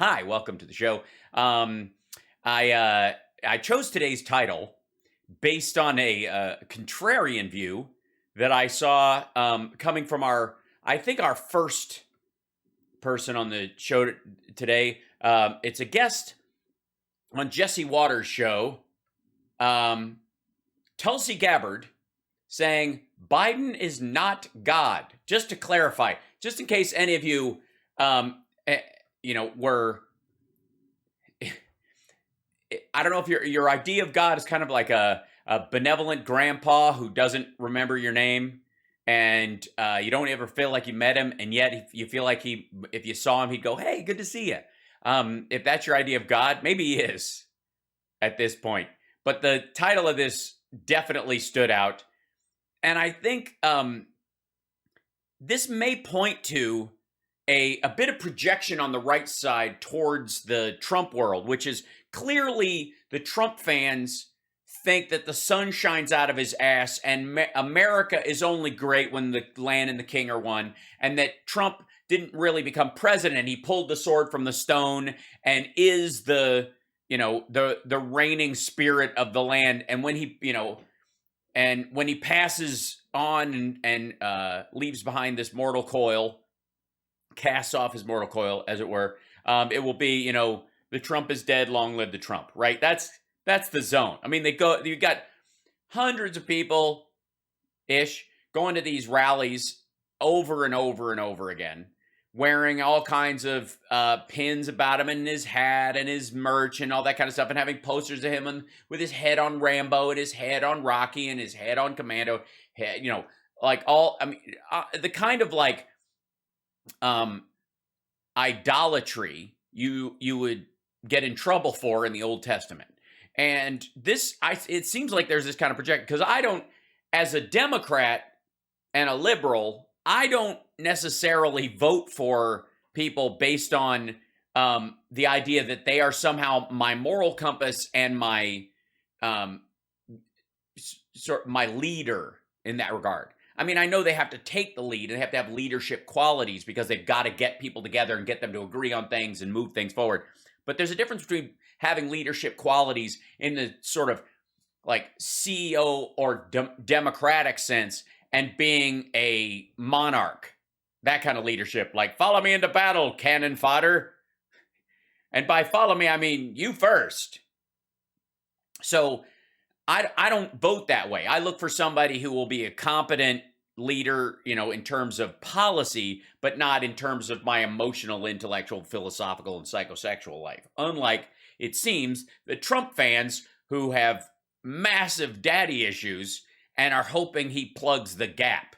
Hi, welcome to the show. Um, I chose today's title based on a contrarian view that I saw coming from I think our first person on the show today. It's a guest on Jesse Waters' show, um, Tulsi Gabbard, saying Biden is not God. Just to clarify, just in case any of you, um, were I don't know if your idea of God is kind of like a benevolent grandpa who doesn't remember your name, and you don't ever feel like you met him, and yet you feel like if you saw him, he'd go, "Hey, good to see you." If that's your idea of God, maybe he is at this point. But the title of this definitely stood out, and I think this may point to a bit of projection on the right side towards the Trump world, which is clearly the Trump fans think that the sun shines out of his ass and America is only great when the land and the king are one, and that Trump didn't really become president. He pulled the sword from the stone and is the reigning spirit of the land. And when he passes on and leaves behind this mortal coil, casts off his mortal coil, as it were, it will be, the Trump is dead, long live the Trump, right? That's the zone. I mean, you got hundreds of people ish going to these rallies over and over and over again, wearing all kinds of pins about him and his hat and his merch and all that kind of stuff, and having posters of him with his head on Rambo and his head on Rocky and his head on Commando, the kind of like idolatry you would get in trouble for in the Old Testament. And it seems like there's this kind of projection, because I don't, as a Democrat and a liberal, I don't necessarily vote for people based on the idea that they are somehow my moral compass and my my leader in that regard. I mean, I know they have to take the lead and they have to have leadership qualities because they've got to get people together and get them to agree on things and move things forward. But there's a difference between having leadership qualities in the sort of like CEO or democratic sense and being a monarch. That kind of leadership, like follow me into battle, cannon fodder. And by follow me, I mean you first. So I don't vote that way. I look for somebody who will be a competent leader, in terms of policy, but not in terms of my emotional, intellectual, philosophical, and psychosexual life. Unlike, it seems, the Trump fans who have massive daddy issues and are hoping he plugs the gap.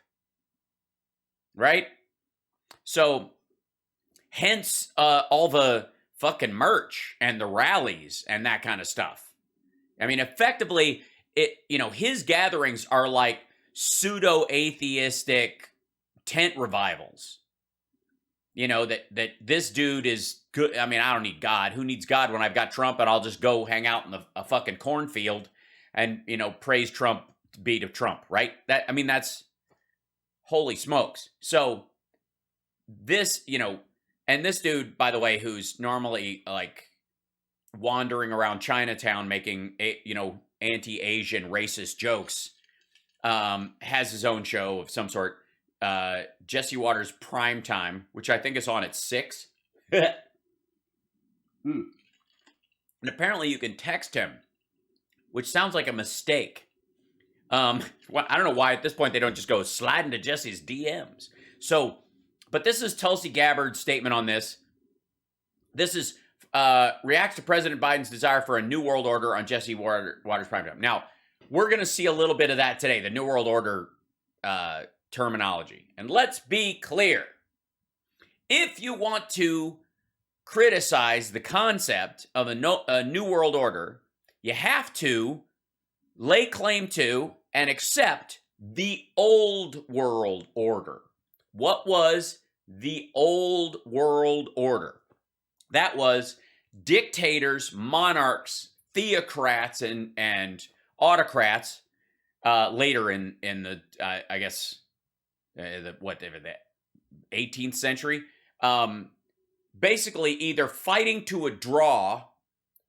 Right? So, hence all the fucking merch and the rallies and that kind of stuff. I mean, effectively, his gatherings are like pseudo-atheistic tent revivals. That this dude is good. I mean, I don't need God. Who needs God when I've got Trump, and I'll just go hang out in a fucking cornfield and, praise Trump, beat of Trump, right? That's holy smokes. So this, and this dude, by the way, who's normally like wandering around Chinatown making, anti-Asian racist jokes, has his own show of some sort, Jesse Waters Primetime, which I think is on at 6. And apparently you can text him, which sounds like a mistake. I don't know why at this point they don't just go slide into Jesse's DMs. So, but this is Tulsi Gabbard's statement on this. This is reacts to President Biden's desire for a new world order on Jesse Waters Primetime. Now, we're going to see a little bit of that today, the new world order terminology. And let's be clear. If you want to criticize the concept of a new world order, you have to lay claim to and accept the old world order. What was the old world order? That was dictators, monarchs, theocrats, and autocrats. Later in the I guess the 18th century, basically either fighting to a draw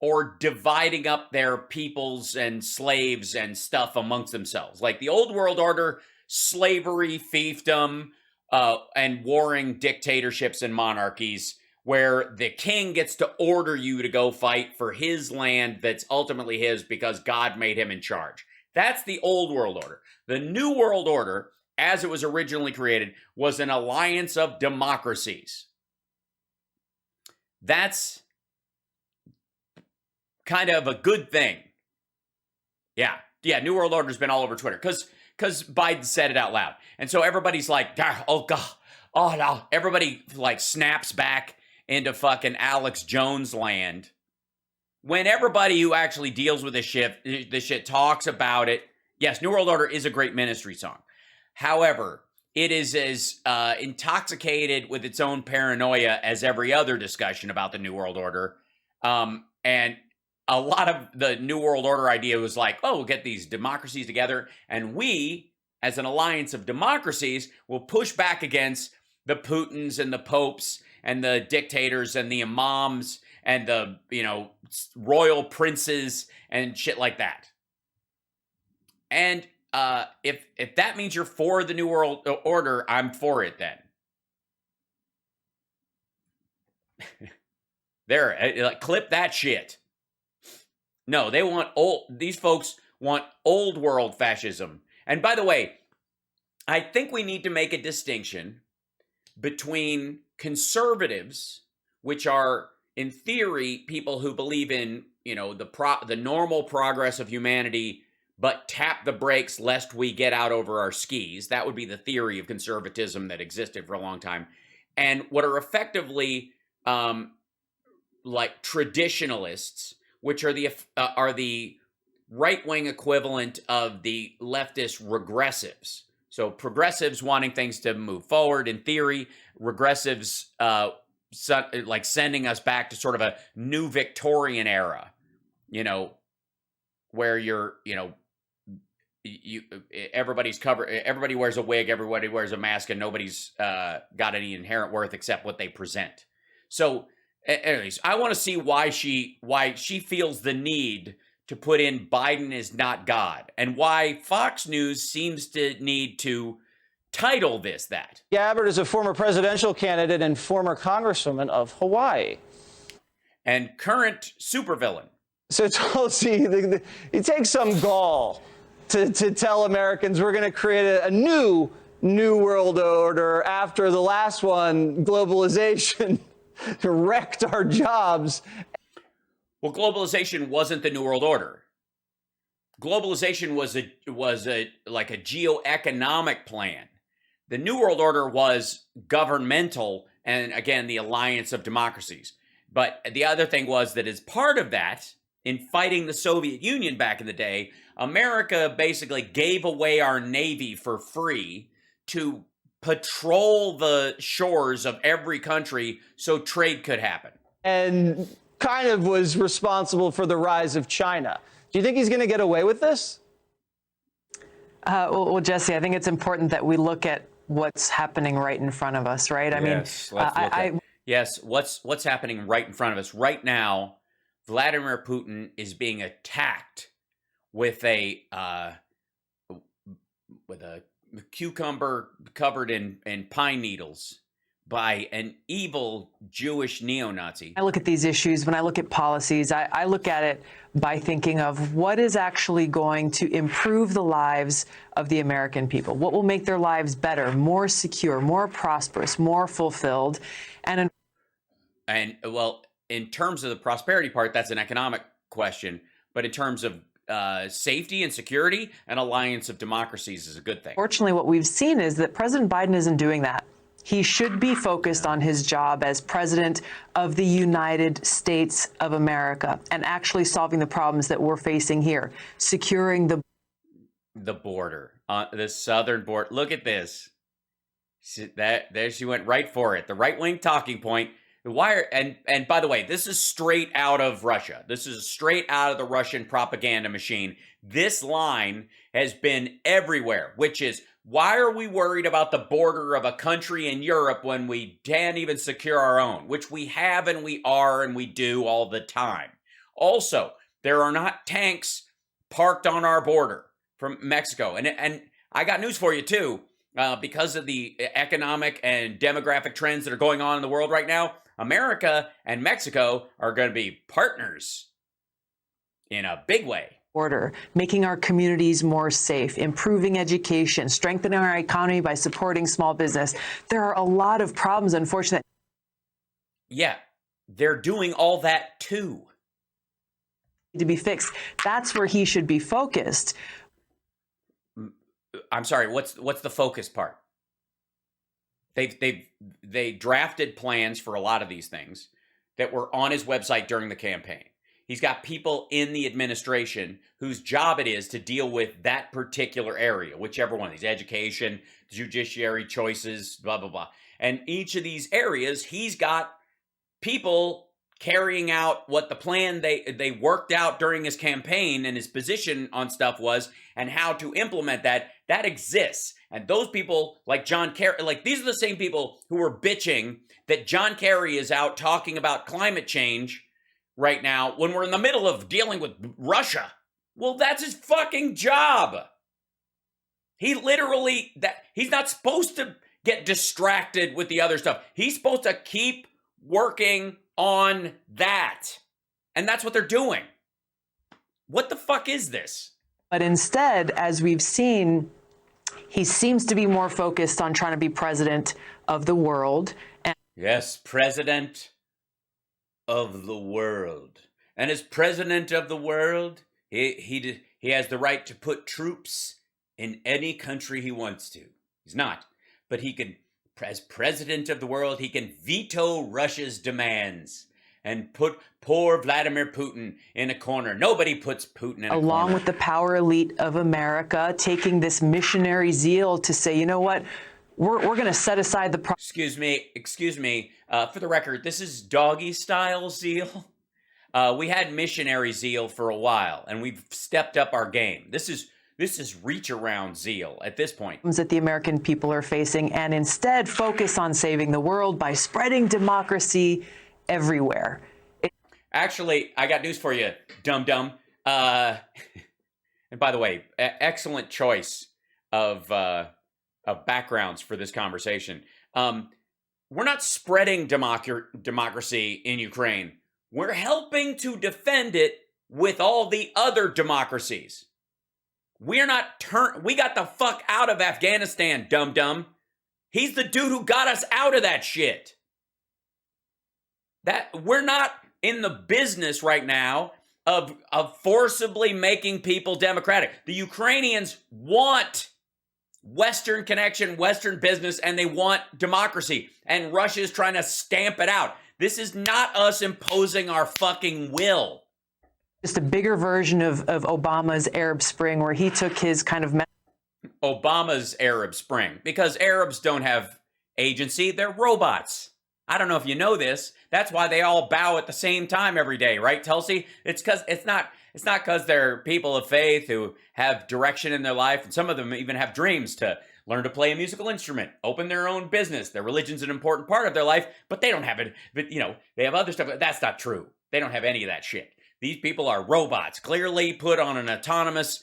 or dividing up their peoples and slaves and stuff amongst themselves. Like the old world order, slavery, fiefdom, and warring dictatorships and monarchies, where the king gets to order you to go fight for his land that's ultimately his because God made him in charge. That's the old world order. The new world order, as it was originally created, was an alliance of democracies. That's kind of a good thing. Yeah, New World Order's been all over Twitter because Biden said it out loud. And so everybody's like, oh God, oh no. Everybody like snaps back into fucking Alex Jones land. When everybody who actually deals with this shit talks about it. Yes, New World Order is a great ministry song. However, it is as intoxicated with its own paranoia as every other discussion about the New World Order. And a lot of the New World Order idea was like, oh, we'll get these democracies together, and we, as an alliance of democracies, will push back against the Putins and the popes and the dictators and the imams and the, royal princes and shit like that. And if that means you're for the New World Order, I'm for it then. There, clip that shit. No, these folks want old world fascism. And by the way, I think we need to make a distinction between conservatives, which are in theory people who believe in, the normal progress of humanity, but tap the brakes lest we get out over our skis. That would be the theory of conservatism that existed for a long time. And what are effectively like traditionalists, which are the right-wing equivalent of the leftist regressives. So progressives wanting things to move forward in theory, regressives like sending us back to sort of a new Victorian era, where everybody's covered, everybody wears a wig, everybody wears a mask, and nobody's got any inherent worth except what they present. So anyways, I want to see why she feels the need to put in Biden is not God, and why Fox News seems to need to title this that. Gabbard is a former presidential candidate and former congresswoman of Hawaii. And current supervillain. So Tulsi, it takes some gall to tell Americans we're going to create a new world order after the last one, globalization, wrecked our jobs. Well, globalization wasn't the New World Order. Globalization was a geoeconomic plan. The New World Order was governmental and, again, the alliance of democracies. But the other thing was that as part of that, in fighting the Soviet Union back in the day, America basically gave away our Navy for free to patrol the shores of every country so trade could happen. And kind of was responsible for the rise of China. Do you think he's going to get away with this? Well, Jesse, I think it's important that we look at what's happening right in front of us, right? Yes, what's happening right in front of us right now. Vladimir Putin is being attacked with a cucumber covered in pine needles by an evil Jewish neo-Nazi. I look at these issues, when I look at policies, I look at it by thinking of what is actually going to improve the lives of the American people, what will make their lives better, more secure, more prosperous, more fulfilled. And in terms of the prosperity part, that's an economic question. But in terms of safety and security, an alliance of democracies is a good thing. Fortunately, what we've seen is that President Biden isn't doing that. He should be focused on his job as president of the United States of America and actually solving the problems that we're facing here, securing the border, the southern border. Look at this. There she went right for it. The right-wing talking point. The wire, and by the way, this is straight out of Russia. This is straight out of the Russian propaganda machine. This line has been everywhere, which is Why are we worried about the border of a country in Europe when we can't even secure our own, which we have and we are and we do all the time? Also, there are not tanks parked on our border from Mexico. And I got news for you, too. Because of the economic and demographic trends that are going on in the world right now, America and Mexico are going to be partners in a big way. Order, making our communities more safe, improving education, strengthening our economy by supporting small business. There are a lot of problems, unfortunately. Yeah, they're doing all that too. To be fixed. That's where he should be focused. I'm sorry, what's the focus part? They drafted plans for a lot of these things that were on his website during the campaign. He's got people in the administration whose job it is to deal with that particular area, whichever one, these education, judiciary choices, blah, blah, blah. And each of these areas, he's got people carrying out what the plan they worked out during his campaign, and his position on stuff was, and how to implement that exists. And those people, like John Kerry, like these are the same people who were bitching that John Kerry is out talking about climate change right now when we're in the middle of dealing with Russia. Well, that's his fucking job. He literally, he's not supposed to get distracted with the other stuff. He's supposed to keep working on that. And that's what they're doing. What the fuck is this? But instead, as we've seen, he seems to be more focused on trying to be president of the world. And yes, president of the world. And as president of the world, he has the right to put troops in any country he wants to. He's not, but he can, as president of the world, he can veto Russia's demands and put poor Vladimir Putin in a corner. Nobody puts Putin in a corner. Along with the power elite of America, taking this missionary zeal to say, you know what, we're going to set aside the... Excuse me. For the record, this is doggy style zeal. We had missionary zeal for a while, and we've stepped up our game. This is reach around zeal at this point. That the American people are facing, and instead focus on saving the world by spreading democracy everywhere. Actually, I got news for you, dum-dum. And by the way, excellent choice of backgrounds for this conversation. We're not spreading democracy in Ukraine. We're helping to defend it with all the other democracies. We got the fuck out of Afghanistan, dum-dum. He's the dude who got us out of that shit. That we're not in the business right now of forcibly making people democratic. The Ukrainians want Western connection, Western business, and they want democracy. And Russia is trying to stamp it out. This is not us imposing our fucking will. Just a bigger version of Obama's Arab Spring, where he took his kind of... Obama's Arab Spring, because Arabs don't have agency. They're robots. I don't know if you know this. That's why they all bow at the same time every day, right, Tulsi? It's not because they're people of faith who have direction in their life, and some of them even have dreams to learn to play a musical instrument, open their own business. Their religion's an important part of their life, but they don't have it. But, they have other stuff. That's not true. They don't have any of that shit. These people are robots, clearly put on an autonomous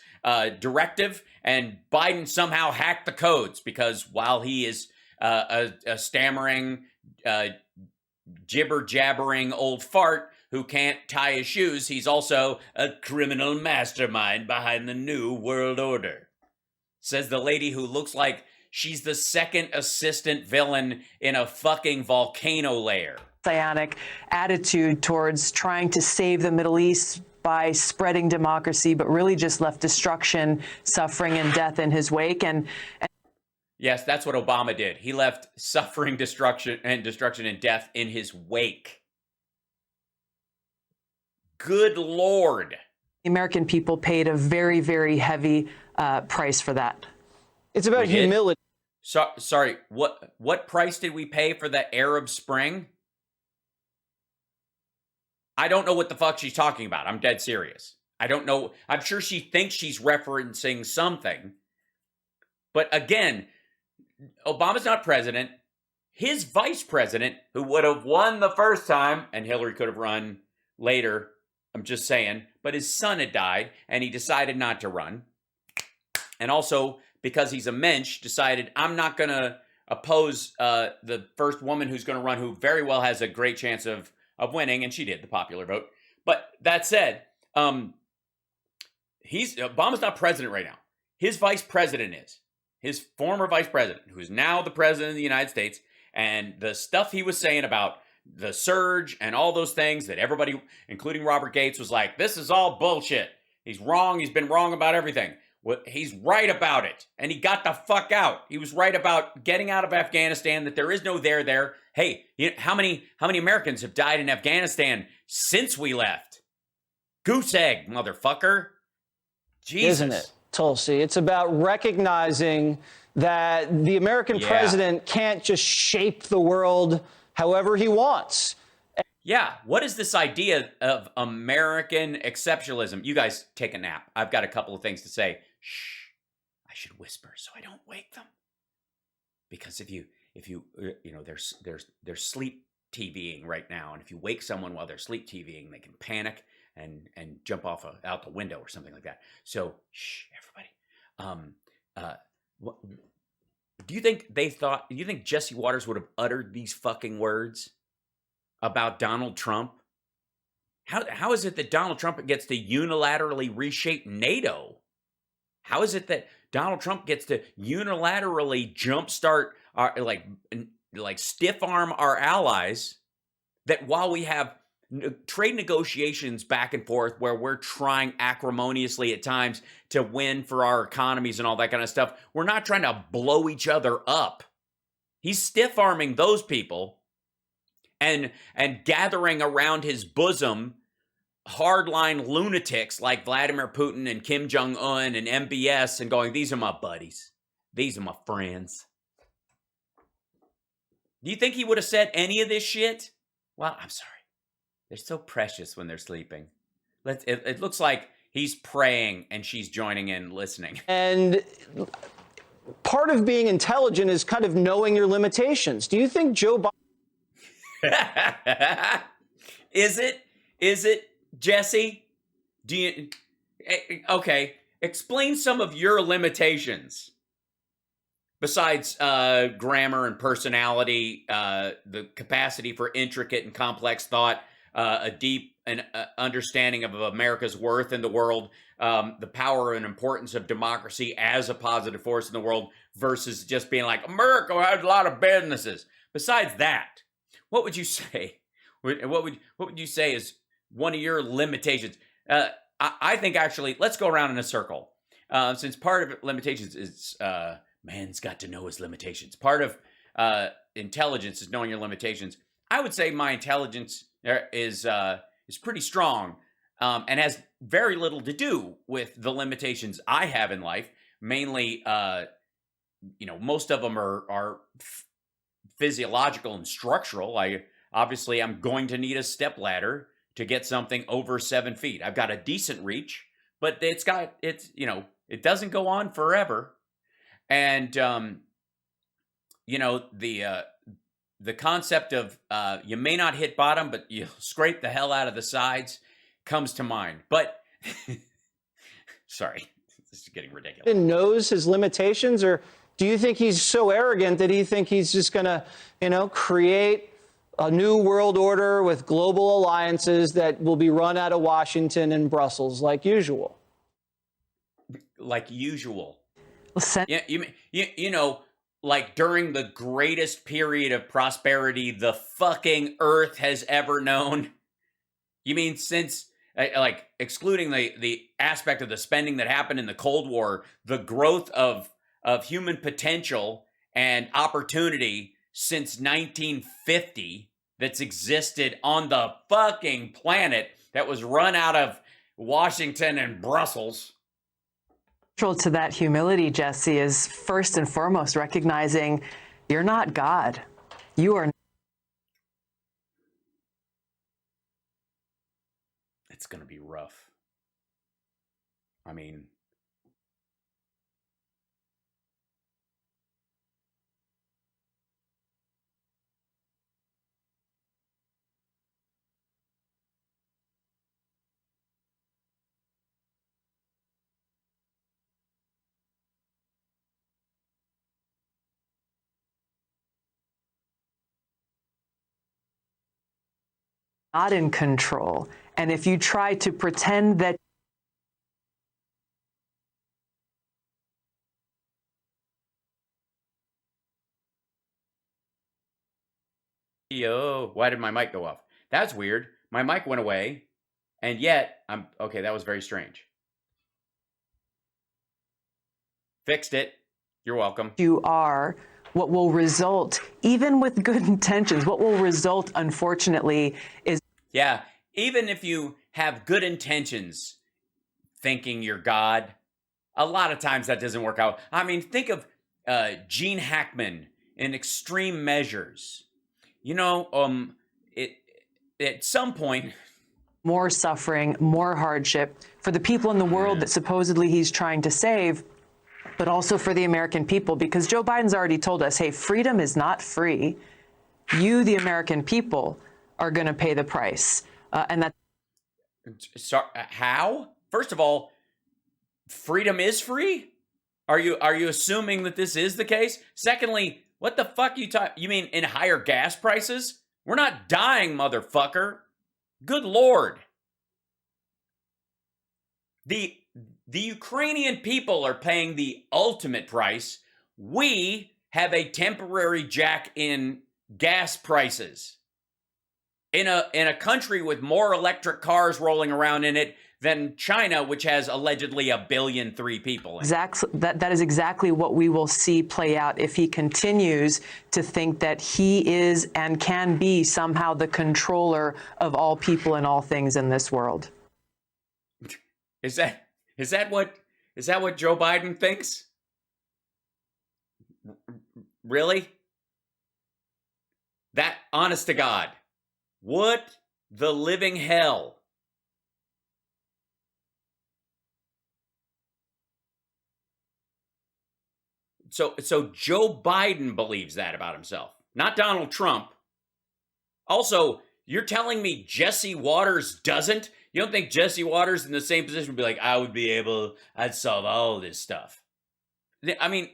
directive, and Biden somehow hacked the codes because while he is a stammering, jibber-jabbering old fart who can't tie his shoes, he's also a criminal mastermind behind the new world order. Says the lady who looks like she's the second assistant villain in a fucking volcano lair. Messianic attitude towards trying to save the Middle East by spreading democracy, but really just left destruction, suffering, and death in his wake. And yes, that's what Obama did. He left suffering, destruction, and death in his wake. Good Lord. The American people paid a very, very heavy price for that. It's about humility. Sorry, what price did we pay for the Arab Spring? I don't know what the fuck she's talking about. I'm dead serious. I don't know. I'm sure she thinks she's referencing something. But again, Obama's not president. His vice president, who would have won the first time, and Hillary could have run later, I'm just saying, but his son had died, and he decided not to run. And also, because he's a mensch, decided, I'm not going to oppose the first woman who's going to run, who very well has a great chance of winning, and she did, the popular vote. But that said, Obama's not president right now. His vice president is. His former vice president, who's now the president of the United States, and the stuff he was saying about the surge and all those things that everybody, including Robert Gates, was like, this is all bullshit. He's wrong. He's been wrong about everything. Well, he's right about it. And he got the fuck out. He was right about getting out of Afghanistan, that there is no there. Hey, how many Americans have died in Afghanistan since we left? Goose egg, motherfucker. Jesus. Isn't it, Tulsi? It's about recognizing that the American president can't just shape the world however he wants. Yeah, what is this idea of American exceptionalism? You guys take a nap. I've got a couple of things to say. Shh, I should whisper so I don't wake them. Because if you they're sleep TVing right now, and if you wake someone while they're sleep TVing, they can panic and jump off out the window or something like that. So, shh, everybody. Do you think Jesse Waters would have uttered these fucking words about Donald Trump? How is it that Donald Trump gets to unilaterally reshape NATO? How is it that Donald Trump gets to unilaterally jumpstart our, like stiff arm our allies, that while we have trade negotiations back and forth where we're trying acrimoniously at times to win for our economies and all that kind of stuff, we're not trying to blow each other up. He's stiff arming those people and gathering around his bosom hardline lunatics like Vladimir Putin and Kim Jong-un and MBS, and going, these are my buddies. These are my friends. Do you think he would have said any of this shit? Well, I'm sorry. They're so precious when they're sleeping. It looks like he's praying and she's joining in, listening. And part of being intelligent is kind of knowing your limitations. Do you think Joe Biden... Is it, Jesse? Okay, explain some of your limitations. Besides grammar and personality, the capacity for intricate and complex thought, a deep understanding of America's worth in the world, the power and importance of democracy as a positive force in the world, versus just being like, America has a lot of businesses. Besides that, what would you say? What would you say is one of your limitations? I think, actually, let's go around in a circle. Since part of limitations is man's got to know his limitations. Part of intelligence is knowing your limitations. I would say my intelligence is pretty strong, and has very little to do with the limitations I have in life. Mainly, most of them are physiological and structural. I'm going to need a step ladder to get something over 7 feet. I've got a decent reach, but it doesn't go on forever. And, the concept of you may not hit bottom, but you'll scrape the hell out of the sides comes to mind. But, sorry, this is getting ridiculous. Knows his limitations, or do you think he's so arrogant that he thinks he's just going to, create a new world order with global alliances that will be run out of Washington and Brussels like usual? Like usual. Yeah, like during the greatest period of prosperity the fucking earth has ever known. You mean since, excluding the aspect of the spending that happened in the Cold War, the growth of human potential and opportunity since 1950 that's existed on the fucking planet, that was run out of Washington and Brussels. Central to that humility, Jesse, is first and foremost recognizing you're not God. You are. It's going to be rough. I mean, not in control. And if you try to pretend that Yo, why did my mic go off? That's weird. My mic went away, and yet I'm okay. That was very strange. Fixed it. You're welcome. you are, what will result, even with good intentions, what will result, unfortunately, is Yeah, even if you have good intentions, thinking you're God, a lot of times that doesn't work out. I mean, think of Gene Hackman in Extreme Measures. You know, it at some point, more suffering, more hardship for the people in the world that supposedly he's trying to save, but also for the American people, because Joe Biden's already told us, hey, freedom is not free. You, the American people, are going to pay the price. And that's how? First of all, freedom is free? Are you assuming that this is the case? Secondly, what the fuck you mean in higher gas prices? We're not dying, motherfucker. Good Lord. The Ukrainian people are paying the ultimate price. We have a temporary jack in gas prices. In a country with more electric cars rolling around in it than China, which has allegedly 1.3 billion people in it. that is exactly what we will see play out if he continues to think that he is and can be somehow the controller of all people and all things in this world. Is that what Joe Biden thinks? Really? That, honest to God, what the living hell? So Joe Biden believes that about himself, not Donald Trump. Also, you're telling me Jesse Waters doesn't? You don't think Jesse Waters in the same position would be like, I'd solve all this stuff? I mean,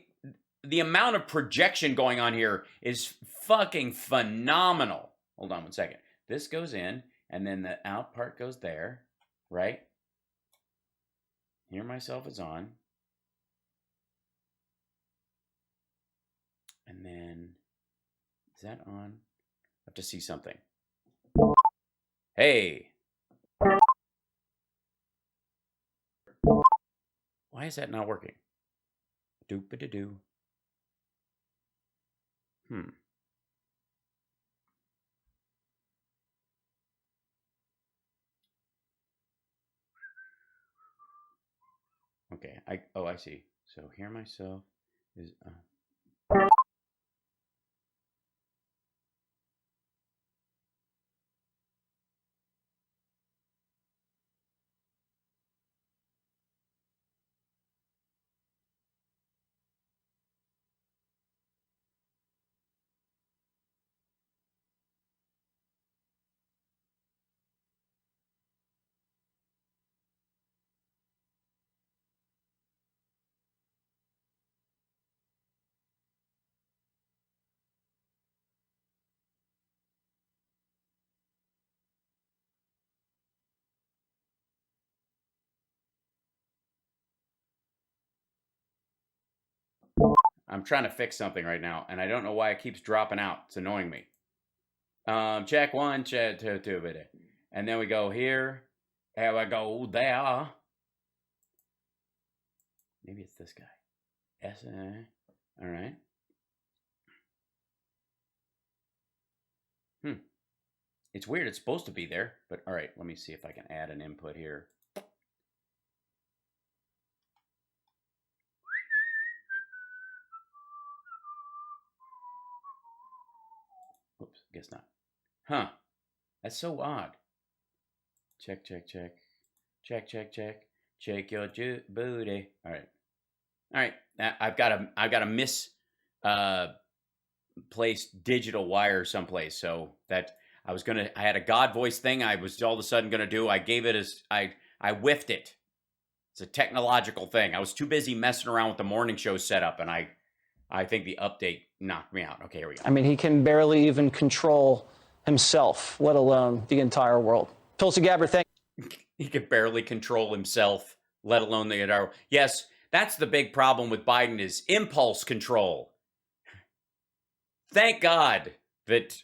the amount of projection going on here is fucking phenomenal. Hold on one second. This goes in, and then the out part goes there, right? Hear myself is on. And then, is that on? I have to see something. Hey. Why is that not working? Doop-a-da-doo. Okay, I see. So hear myself is I'm trying to fix something right now, and I don't know why it keeps dropping out. It's annoying me. Check one, check two, and then we go here, and we go there. Maybe it's this guy. All right. It's weird. It's supposed to be there, but all right. Let me see if I can add an input here. Oops, guess not. Huh. That's so odd. Check. Check your booty. All right. I've got a misplaced digital wire someplace. So that I had a God voice thing I was all of a sudden gonna do. I gave it as I whiffed it. It's a technological thing. I was too busy messing around with the morning show setup, and I think the update knocked me out. Okay, here we go. I mean, he can barely even control himself, let alone the entire world. Tulsi Gabbard, thank He could barely control himself, let alone the entire. Yes, that's the big problem with Biden is impulse control. Thank God that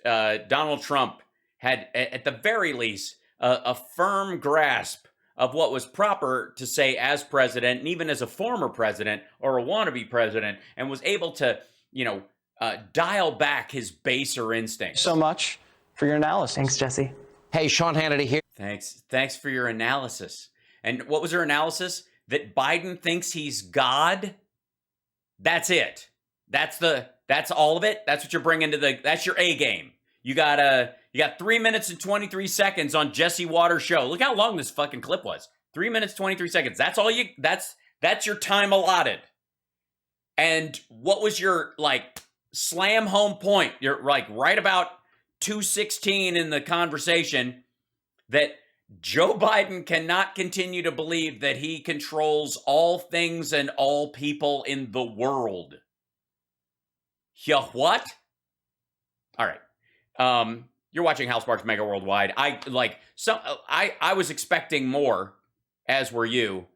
Donald Trump had, at the very least, a firm grasp of what was proper to say as president, and even as a former president or a wannabe president, and was able to, dial back his baser instincts. so much for your analysis. Thanks, Jesse. Hey, Sean Hannity here. Thanks for your analysis. And what was her analysis? That Biden thinks he's God? That's it. That's all of it. That's what you're bringing to that's your A game. You got 3 minutes and 23 seconds on Jesse Waters' show. Look how long this fucking clip was. 3 minutes, 23 seconds. That's your time allotted. And what was your slam home point? You're right about 2:16 in the conversation that Joe Biden cannot continue to believe that he controls all things and all people in the world. Yeah, what? All right. You're watching Hal Sparks Mega Worldwide. I was expecting more, as were you.